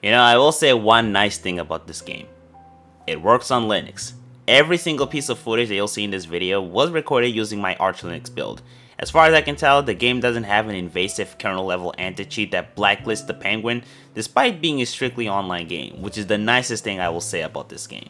I will say one nice thing about this game. It works on Linux. Every single piece of footage that you'll see in this video was recorded using my Arch Linux build. As far as I can tell, the game doesn't have an invasive kernel level anti-cheat that blacklists the penguin, despite being a strictly online game, which is the nicest thing I will say about this game.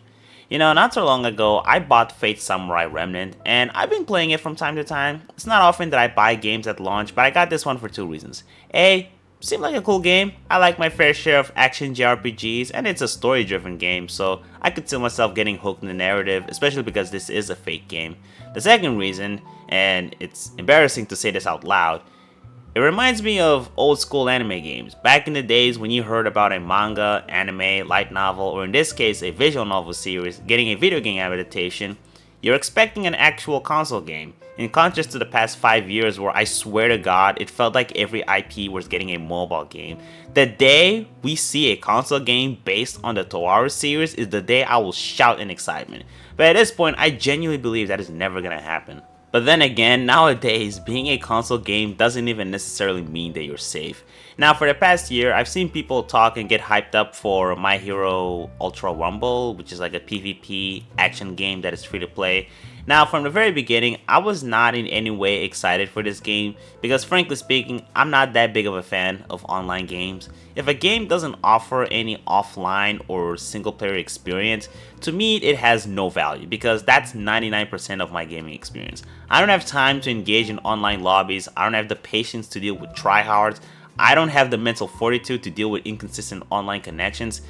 Not so long ago, I bought Fate Samurai Remnant, and I've been playing it from time to time. It's not often that I buy games at launch, but I got this one for two reasons. A, seemed like a cool game. I like my fair share of action JRPGs, and it's a story-driven game, so I could see myself getting hooked in the narrative, especially because this is a Fate game. The second reason, and it's embarrassing to say this out loud, it reminds me of old school anime games. Back in the days when you heard about a manga, anime, light novel, or in this case a visual novel series getting a video game adaptation, you're expecting an actual console game. In contrast to the past 5 years where I swear to God it felt like every IP was getting a mobile game. The day we see a console game based on the Toaru series is the day I will shout in excitement. But at this point I genuinely believe that is never gonna happen. But then again, nowadays, being a console game doesn't even necessarily mean that you're safe. Now, for the past year, I've seen people talk and get hyped up for My Hero Ultra Rumble, which is like a PvP action game that is free to play. Now, from the very beginning, I was not in any way excited for this game because frankly speaking, I'm not that big of a fan of online games. If a game doesn't offer any offline or single player experience, to me it has no value because that's 99% of my gaming experience. I don't have time to engage in online lobbies, I don't have the patience to deal with tryhards, I don't have the mental fortitude to deal with inconsistent online connections.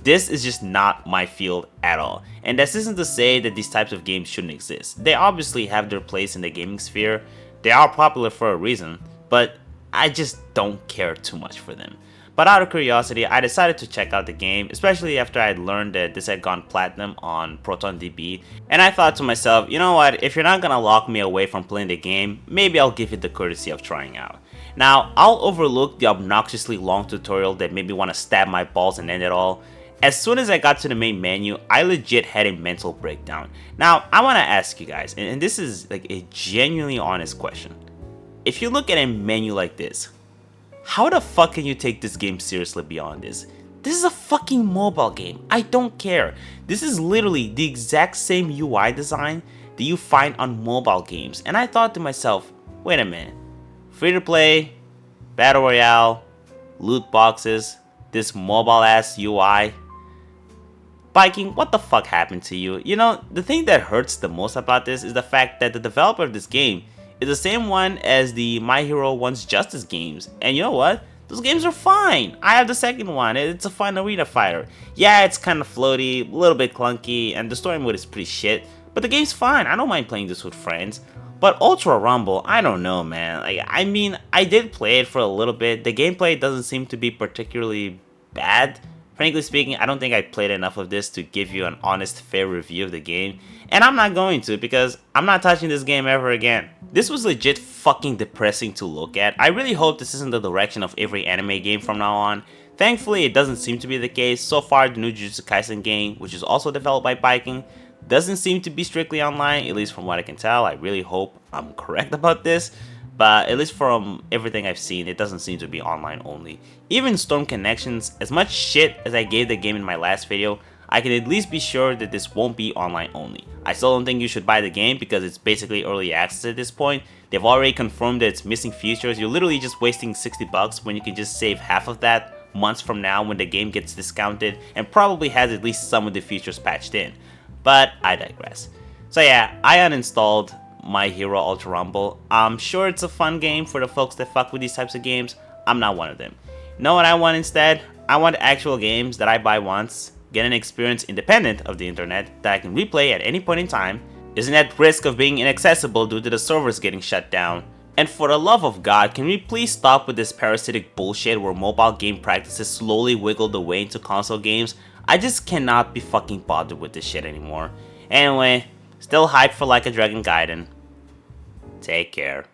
This is just not my field at all. And this isn't to say that these types of games shouldn't exist. They obviously have their place in the gaming sphere. They are popular for a reason, but I just don't care too much for them. But out of curiosity, I decided to check out the game, especially after I had learned that this had gone platinum on ProtonDB. And I thought to myself, you know what, if you're not gonna lock me away from playing the game, maybe I'll give it the courtesy of trying out. Now, I'll overlook the obnoxiously long tutorial that made me want to stab my balls and end it all. As soon as I got to the main menu, I legit had a mental breakdown. Now, I want to ask you guys, and this is like a genuinely honest question. If you look at a menu like this, how the fuck can you take this game seriously beyond this? This is a fucking mobile game. I don't care. This is literally the exact same UI design that you find on mobile games. And I thought to myself, wait a minute. Free to play, battle royale, loot boxes, this mobile ass UI. Viking, what the fuck happened to you? The thing that hurts the most about this is the fact that the developer of this game is the same one as the My Hero One's Justice games. And you know what? Those games are fine. I have the second one. It's a fun arena fighter. Yeah, it's kind of floaty, a little bit clunky, and the story mode is pretty shit. But the game's fine. I don't mind playing this with friends. But Ultra Rumble, I don't know, man. I did play it for a little bit. The gameplay doesn't seem to be particularly bad. Frankly speaking, I don't think I played enough of this to give you an honest, fair review of the game. And I'm not going to because I'm not touching this game ever again. This was legit fucking depressing to look at. I really hope this isn't the direction of every anime game from now on. Thankfully, it doesn't seem to be the case. So far, the new Jujutsu Kaisen game, which is also developed by Viking, doesn't seem to be strictly online, at least from what I can tell. I really hope I'm correct about this. But at least from everything I've seen, it doesn't seem to be online only. Even Storm Connections, as much shit as I gave the game in my last video, I can at least be sure that this won't be online only. I still don't think you should buy the game because it's basically early access at this point. They've already confirmed that it's missing features. You're literally just wasting $60 when you can just save half of that months from now when the game gets discounted and probably has at least some of the features patched in. But I digress. So yeah, I uninstalled My Hero Ultra Rumble. I'm sure it's a fun game for the folks that fuck with these types of games. I'm not one of them. You know what I want instead? I want actual games that I buy once, get an experience independent of the internet that I can replay at any point in time, isn't at risk of being inaccessible due to the servers getting shut down. And for the love of God, can we please stop with this parasitic bullshit where mobile game practices slowly wiggle the way into console games? I just cannot be fucking bothered with this shit anymore. Anyway, still hyped for Like a Dragon Gaiden. Take care.